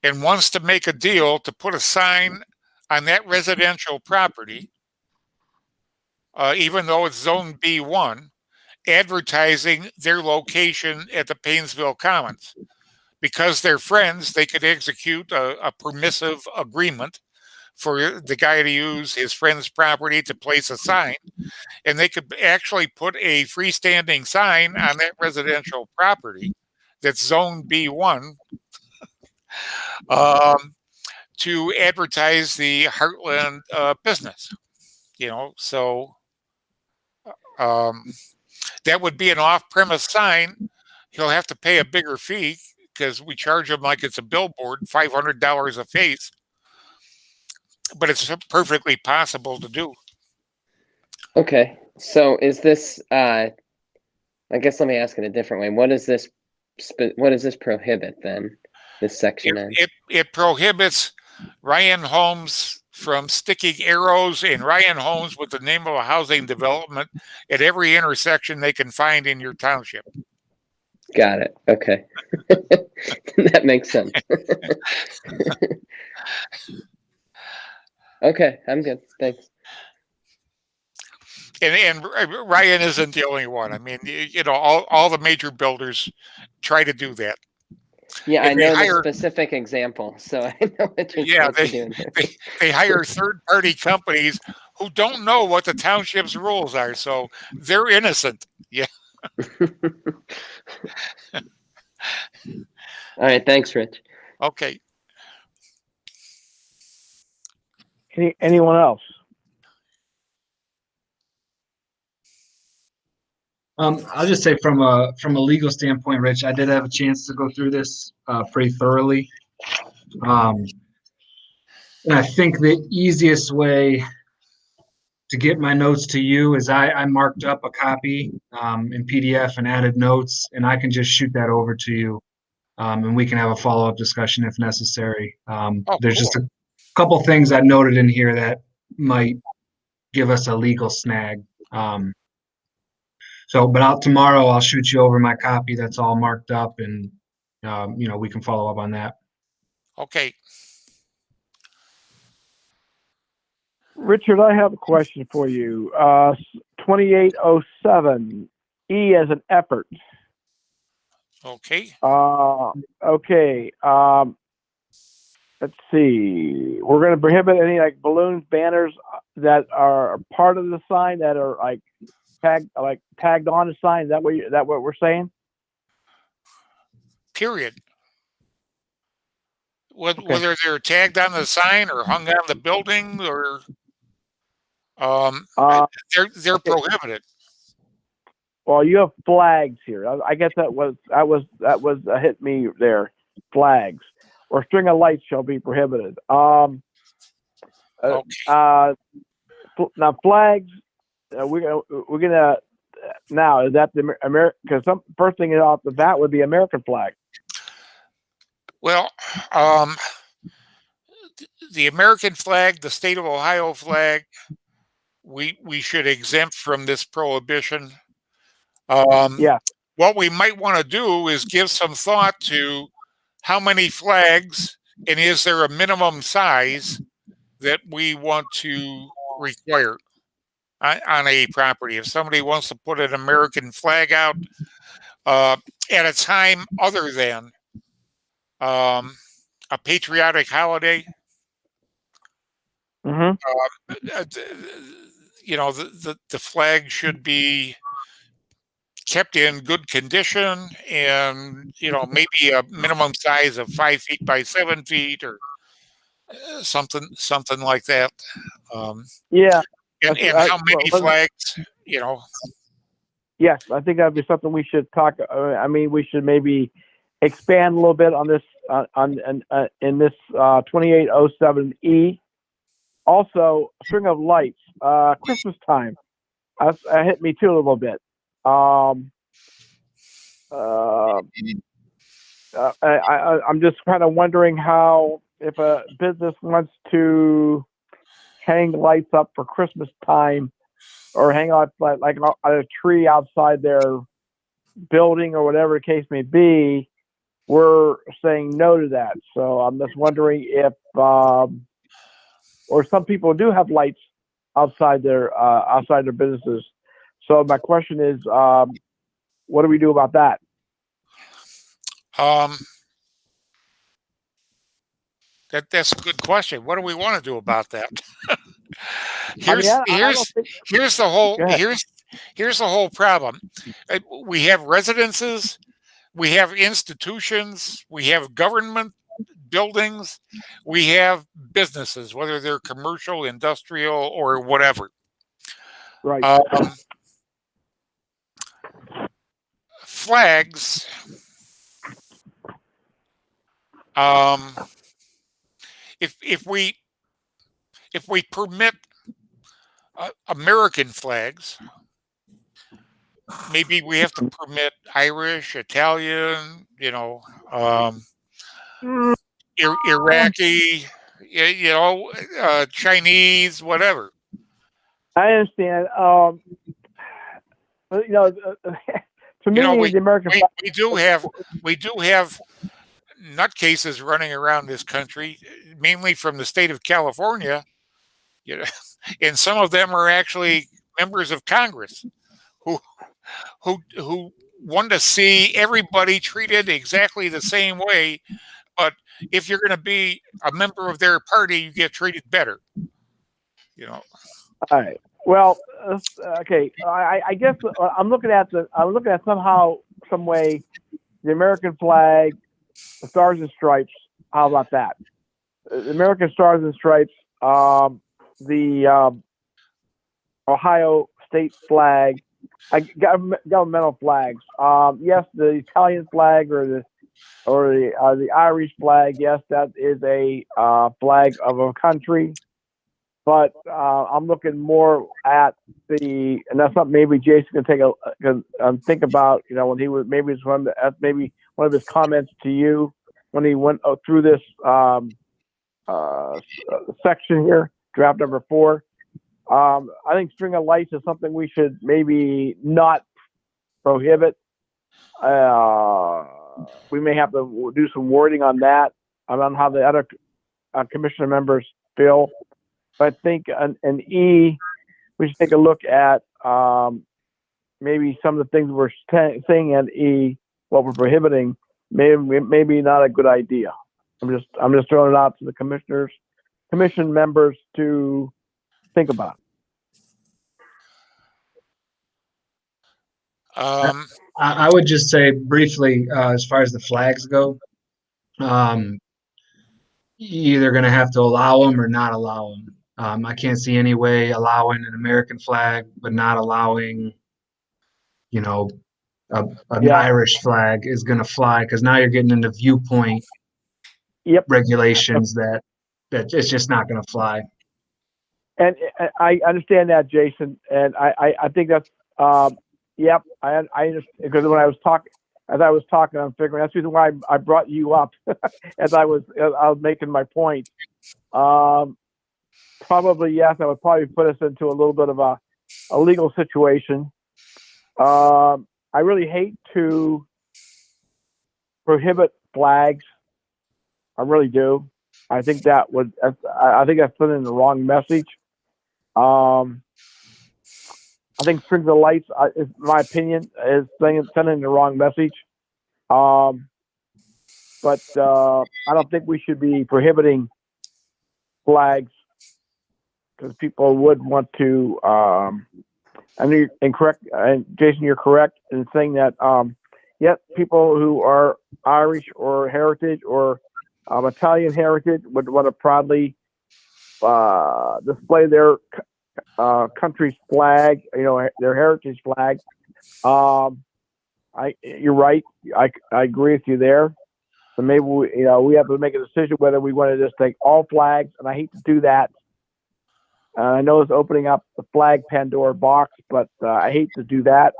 and wants to make a deal to put a sign on that residential property, even though it's Zone B1, advertising their location at the Painesville Commons. Because they're friends, they could execute a permissive agreement for the guy to use his friend's property to place a sign, and they could actually put a freestanding sign on that residential property that's Zone B1 to advertise the Heartland business. So that would be an off-premise sign. He'll have to pay a bigger fee because we charge him like it's a billboard, $500 a face. But it's perfectly possible to do. Okay, so is this? I guess let me ask it a different way. What does this prohibit then? This section. It prohibits Ryan Homes from sticking arrows in Ryan Homes with the name of a housing development at every intersection they can find in your township. Got it. Okay, that makes sense. Okay, I'm good. Thanks. And Ryan isn't the only one. I mean, all the major builders try to do that. Yeah, I know the specific example, so I know what you're doing. They hire third-party companies who don't know what the township's rules are, so they're innocent. Yeah. All right, thanks, Rich. Okay. Anyone else? I'll just say from a legal standpoint, Rich, I did have a chance to go through this pretty thoroughly. And I think the easiest way to get my notes to you is I marked up a copy in PDF and added notes, and I can just shoot that over to you, and we can have a follow-up discussion if necessary. There's cool. just a couple things I noted in here that might give us a legal snag. But tomorrow I'll shoot you over my copy that's all marked up, and we can follow up on that. Okay. Richard, I have a question for you. 2807, E as an effort. Okay. Okay. Let's see. We're going to prohibit any like balloons, banners that are part of the sign that are like tagged on the sign. Is that what we're saying? Period. Whether they're tagged on the sign or hung on the building or they're prohibited. Well, you have flags here. I guess that was hit me there. Flags or string of lights shall be prohibited. Okay. Now flags. We're gonna now is that the American? Because first thing off the bat would be American flag. Well, the American flag, the state of Ohio flag, we should exempt from this prohibition. Yeah. What we might want to do is give some thought to how many flags and is there a minimum size that we want to require on a property. If somebody wants to put an American flag out at a time other than a patriotic holiday, Mm-hmm. the flag should be kept in good condition, and maybe a minimum size of 5 feet by 7 feet or something like that. Yeah. And how many flags? Yes, I think that'd be something we should talk. I mean, we should maybe expand a little bit on this in this 2807E. Also, string of lights. Christmas time. That hit me too a little bit. I'm just kind of wondering how if a business wants to hang lights up for Christmas time or hang out like a tree outside their building or whatever the case may be, we're saying no to that. So I'm just wondering if, or some people do have lights outside their businesses. So my question is, what do we do about that? That's a good question. What do we want to do about that? Here's the whole problem. We have residences, we have institutions, we have government buildings, we have businesses, whether they're commercial, industrial, or whatever. Right. Flags. If we permit American flags, maybe we have to permit Irish, Italian, Iraqi, Chinese, whatever. I understand. To me, the American flag. We do have nutcases running around this country, mainly from the state of California. And some of them are actually members of Congress who want to see everybody treated exactly the same way. But if you're going to be a member of their party, you get treated better. All right. Well, okay. I guess I'm looking at somehow, some way, the American flag, the Stars and Stripes. How about that? The American Stars and Stripes, the Ohio state flag, governmental flags. Yes, the Italian flag or the Irish flag. Yes, that is a flag of a country. But I'm looking more at and that's something maybe Jason can think about. When he was maybe it's maybe one of his comments to you when he went through this section here, draft number 4. I think string of lights is something we should maybe not prohibit. We may have to do some wording on that. I don't know how the other commissioner members feel. But I think an E, we should take a look at maybe some of the things we're saying in E, what we're prohibiting, maybe not a good idea. I'm just throwing it out to the commission members to think about. I would just say briefly, as far as the flags go, you're either going to have to allow them or not allow them. I can't see any way allowing an American flag, but not allowing, an Irish flag is going to fly, because now you're getting into viewpoint regulations that it's just not going to fly. And I understand that, Jason, and I think that's I understand, because when I was talking, I'm figuring that's the reason why I brought you up as I was making my point. Probably yes, that would probably put us into a little bit of a legal situation. I really hate to prohibit flags. I really do. I think that's sending the wrong message. I think strings of lights, in my opinion, is sending the wrong message. But I don't think we should be prohibiting flags, because people would want to. And Jason, you're correct in saying that. People who are Irish or heritage or Italian heritage would want to proudly display their country's flag, their heritage flag. You're right. I agree with you there. So maybe we have to make a decision whether we want to just take all flags, and I hate to do that. I know it's opening up the flag Pandora box, but I hate to do that.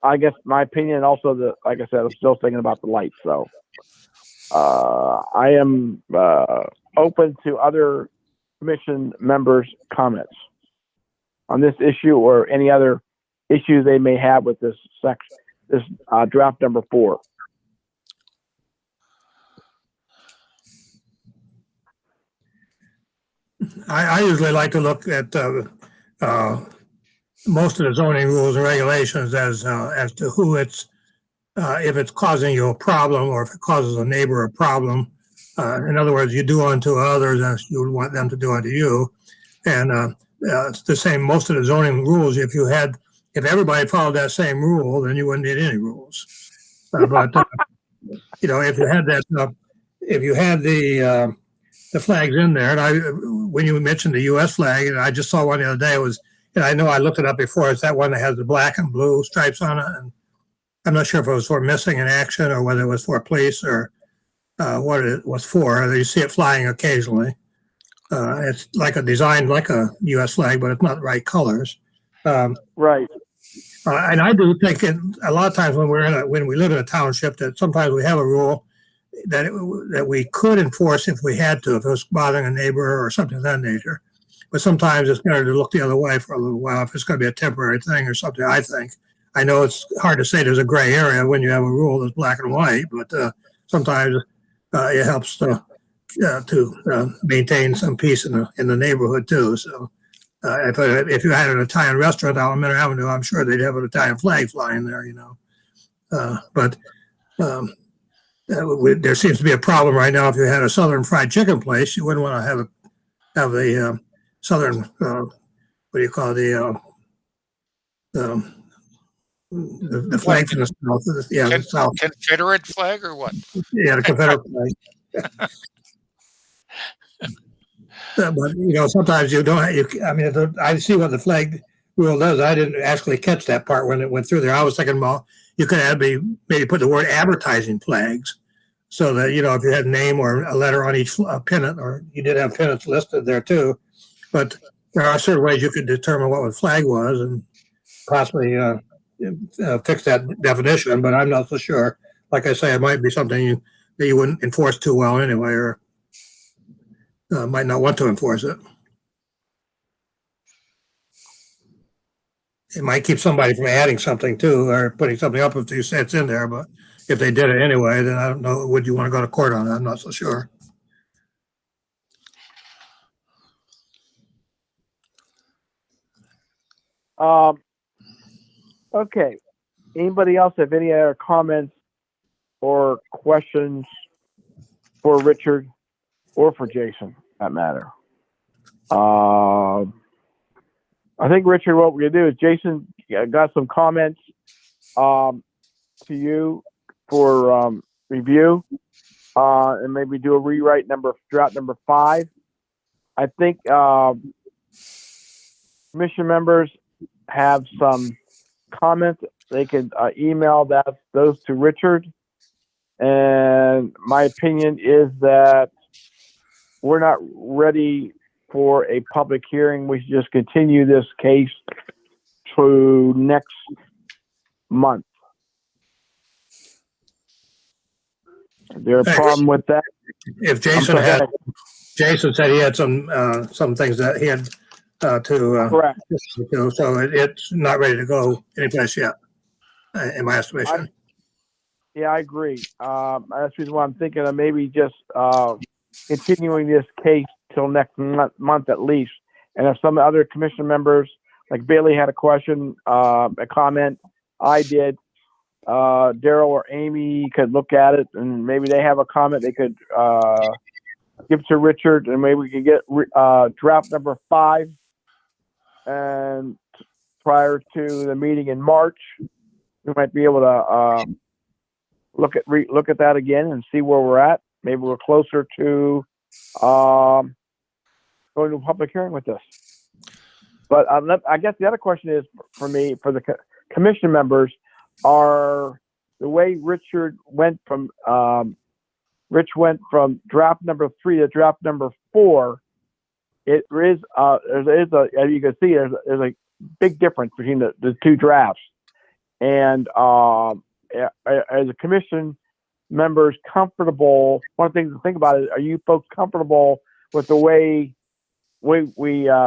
I guess my opinion, also like I said, I'm still thinking about the lights. So I am open to other commission members' comments on this issue or any other issues they may have with this section, this draft number 4. I usually like to look at most of the zoning rules and regulations as to who it's, if it's causing you a problem or if it causes a neighbor a problem. In other words, you do unto others as you would want them to do unto you. And it's the same, most of the zoning rules, if everybody followed that same rule, then you wouldn't need any rules. But if you had the flags in there, and when you mentioned the U.S. flag, and I just saw one the other day, and I know I looked it up before, it's that one that has the black and blue stripes on it, and I'm not sure if it was for missing in action or whether it was for police or what it was for. You see it flying occasionally. It's designed like a U.S. flag, but it's not the right colors. Right. And I do think a lot of times when we live in a township, that sometimes we have a rule that we could enforce if we had to, if it was bothering a neighbor or something of that nature. But sometimes it's better to look the other way for a little while if it's going to be a temporary thing or something, I think. I know it's hard to say there's a gray area when you have a rule that's black and white, but sometimes it helps to maintain some peace in the neighborhood too. So if you had an Italian restaurant out on Minter Avenue, I'm sure they'd have an Italian flag flying there, But there seems to be a problem right now. If you had a Southern fried chicken place, you wouldn't want to have a Southern what do you call the flag from the South? The South. Confederate flag or what? Yeah, the Confederate flag. But sometimes you don't. I see what the flag rule does. I didn't actually catch that part when it went through there. I was thinking, well, you could have maybe put the word advertising flags so that, you know, if you had a name or a letter on each pennant, or you did have pennants listed there too. But there are certain ways you could determine what a flag was and possibly fix that definition, but I'm not so sure. Like I say, it might be something that you wouldn't enforce too well anyway, or might not want to enforce it. It might keep somebody from adding something too, or putting something up if you say it's in there. But if they did it anyway, then I don't know. Would you want to go to court on it? I'm not so sure. Okay. Anybody else have any other comments or questions for Richard or for Jason, that matter? I think, Richard, what we're going to do is Jason got some comments to you for review, and maybe do a rewrite draft number 5. I think commission members have some comments. They can email those to Richard. And my opinion is that we're not ready for a public hearing. We should just continue this case to next month. Is there a problem with that? If Jason said he had some things that he had to correct. So it's not ready to go anyplace yet, in my estimation. Yeah, I agree. That's the reason why I'm thinking of maybe just continuing this case till next month at least. And if some other commission members, like Bailey had a question, a comment, I did, Daryl or Amy could look at it, and maybe they have a comment they could give to Richard, and maybe we could get draft number 5 and prior to the meeting in March. We might be able to look at that again and see where we're at. Maybe we're closer to going to a public hearing with this. But I guess the other question is for me, for the commission members, are the way Richard went from draft number 3 to draft number 4. It is as you can see, there's a big difference between the two drafts. And as a commission members comfortable, one of the things to think about is, are you folks comfortable with the way we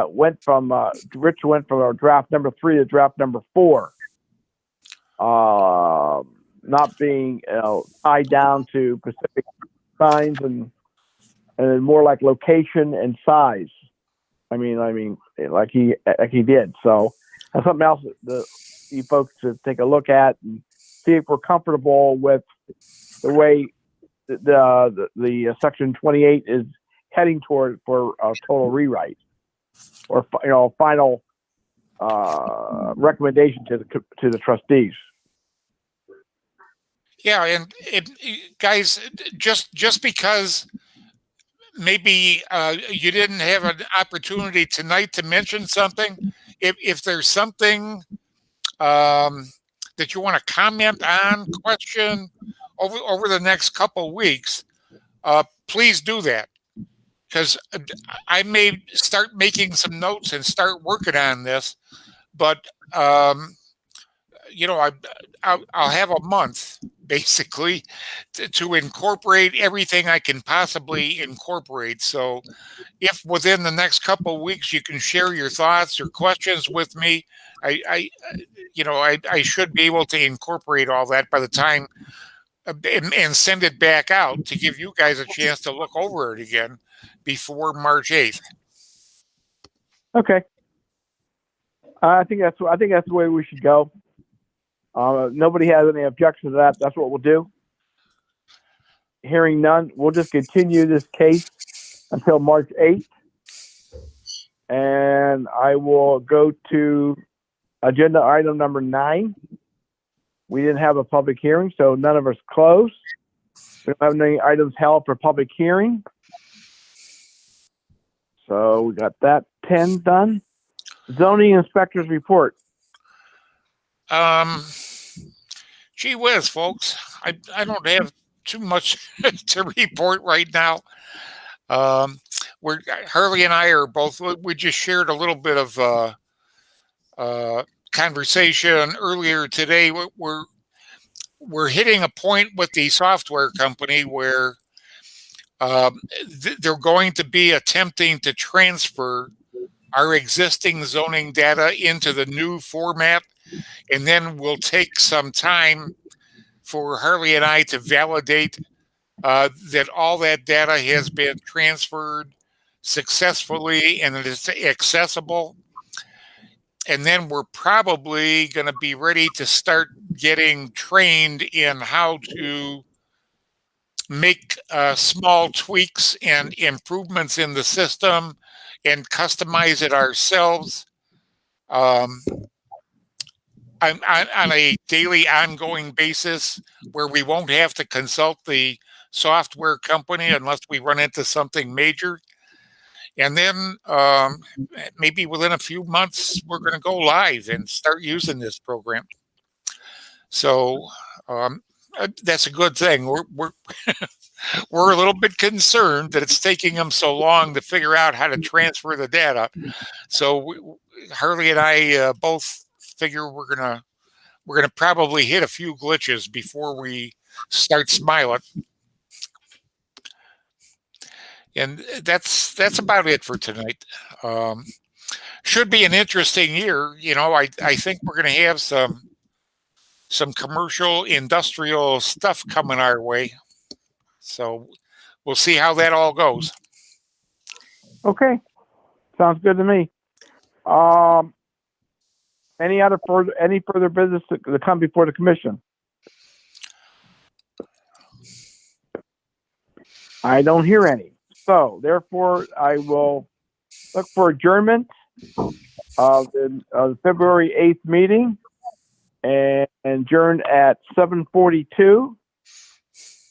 went from Rich went from our draft number 3 to draft number 4, not being tied down to specific signs and more like location and size. I mean, like he did. So that's something else that you folks to take a look at and see if we're comfortable with the way the section 28 is heading toward for a total rewrite, or final recommendation to the trustees. Yeah, and guys, just because maybe you didn't have an opportunity tonight to mention something, if there's something that you want to comment on, question over the next couple weeks, please do that, because I may start making some notes and start working on this, but I'll have a month basically to incorporate everything I can possibly incorporate. So if within the next couple of weeks you can share your thoughts or questions with me, I should be able to incorporate all that by the time and send it back out to give you guys a chance to look over it again before March 8th. Okay. I think that's the way we should go. Nobody has any objection to that. That's what we'll do. Hearing none, we'll just continue this case until March 8th. And I will go to agenda item number 9. We didn't have a public hearing, so none of us closed. We don't have any items held for public hearing. So we got that 10 done. Zoning inspector's report. Gee whiz, folks. I don't have too much to report right now. Harley and I are both, we just shared a little bit of conversation earlier today. We're hitting a point with the software company where they're going to be attempting to transfer our existing zoning data into the new format, and then we'll take some time for Harley and I to validate that all that data has been transferred successfully and it is accessible. And then we're probably going to be ready to start getting trained in how to make small tweaks and improvements in the system and customize it ourselves on a daily ongoing basis, where we won't have to consult the software company unless we run into something major. And then maybe within a few months, we're going to go live and start using this program. So that's a good thing. We're we're a little bit concerned that it's taking them so long to figure out how to transfer the data. So Harley and I both figure we're gonna probably hit a few glitches before we start smiling. And that's about it for tonight. Should be an interesting year. You know, I think we're going to have some commercial industrial stuff coming our way. So we'll see how that all goes. Okay, sounds good to me. Any further business to come before the commission? I don't hear any. So therefore, I will look for adjournment of the February 8th meeting and adjourn at 7:42.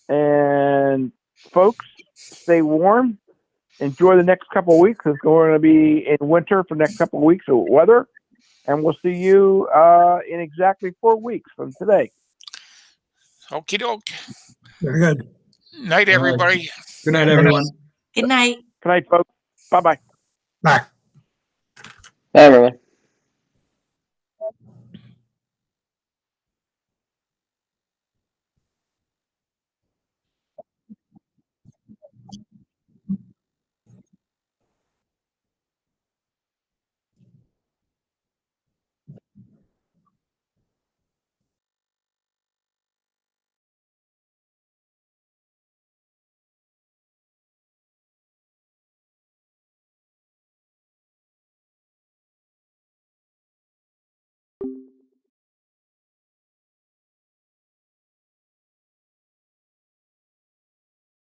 And folks, stay warm. Enjoy the next couple of weeks. It's going to be in winter for the next couple of weeks of weather. And we'll see you in exactly 4 weeks from today. Okie doke. Very good. Night, everybody. Good night, everyone. Good night. Good night, folks. Bye-bye. Bye. Bye, everyone.